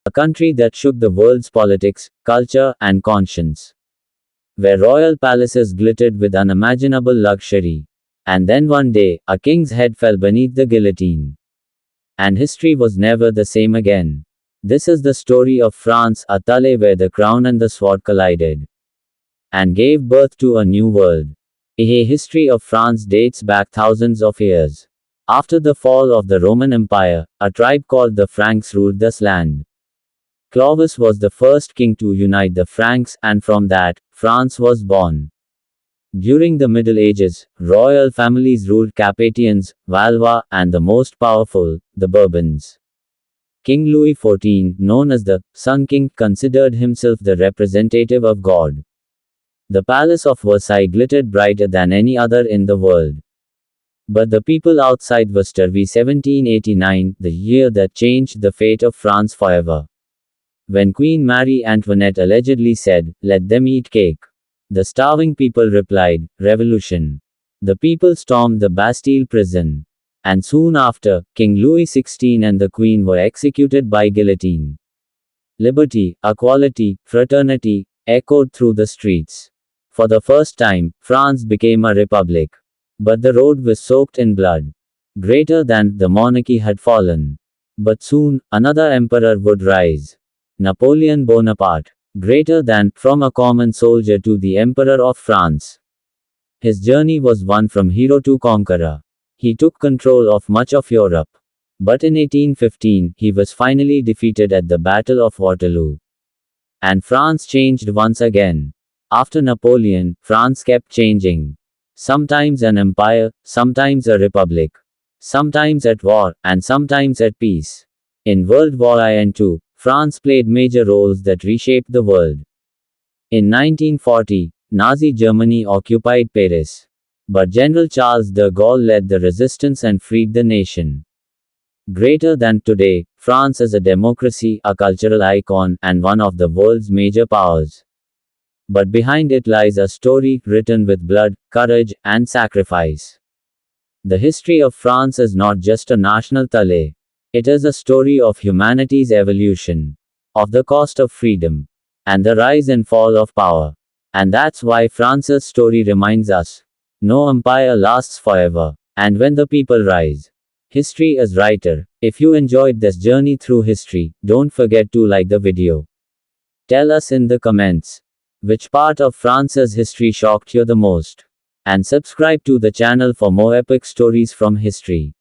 a country that shook the world's politics, culture, and conscience. Where royal palaces glittered with unimaginable luxury. And then one day, a king's head fell beneath the guillotine. And history was never the same again. This is the story of France, a tale where the crown and the sword collided. And gave birth to a new world. A history of France dates back thousands of years. After the fall of the Roman Empire, a tribe called the Franks ruled this land. Clovis was the first king to unite the Franks, and from that, France was born. During the Middle Ages, royal families ruled Capetians, Valois, and the most powerful, the Bourbons. King Louis XIV, known as the Sun King, considered himself the representative of God. The Palace of Versailles glittered brighter than any other in the world. But the people outside Versailles, 1789, the year that changed the fate of France forever. When Queen Marie Antoinette allegedly said, "Let them eat cake," the starving people replied, "Revolution." The people stormed the Bastille prison. And soon after, King Louis XVI and the Queen were executed by guillotine. Liberty, equality, fraternity echoed through the streets. For the first time, France became a republic. But the road was soaked in blood. Greater than the monarchy had fallen. But soon, another emperor would rise. Napoleon Bonaparte. Greater than, from a common soldier to the Emperor of France. His journey was one from hero to conqueror. He took control of much of Europe. But in 1815, he was finally defeated at the Battle of Waterloo. And France changed once again. After Napoleon, France kept changing. Sometimes an empire, sometimes a republic. Sometimes at war, and sometimes at peace. In World War I and II, France played major roles that reshaped the world. In 1940, Nazi Germany occupied Paris. But General Charles de Gaulle led the resistance and freed the nation. Greater than today, France is a democracy, a cultural icon, and one of the world's major powers. But behind it lies a story written with blood, courage, and sacrifice. The history of France is not just a national tale. It is a story of humanity's evolution, of the cost of freedom, and the rise and fall of power. And that's why France's story reminds us, no empire lasts forever, and when the people rise, history is writer. If you enjoyed this journey through history, don't forget to like the video. Tell us in the comments, which part of France's history shocked you the most? And subscribe to the channel for more epic stories from history.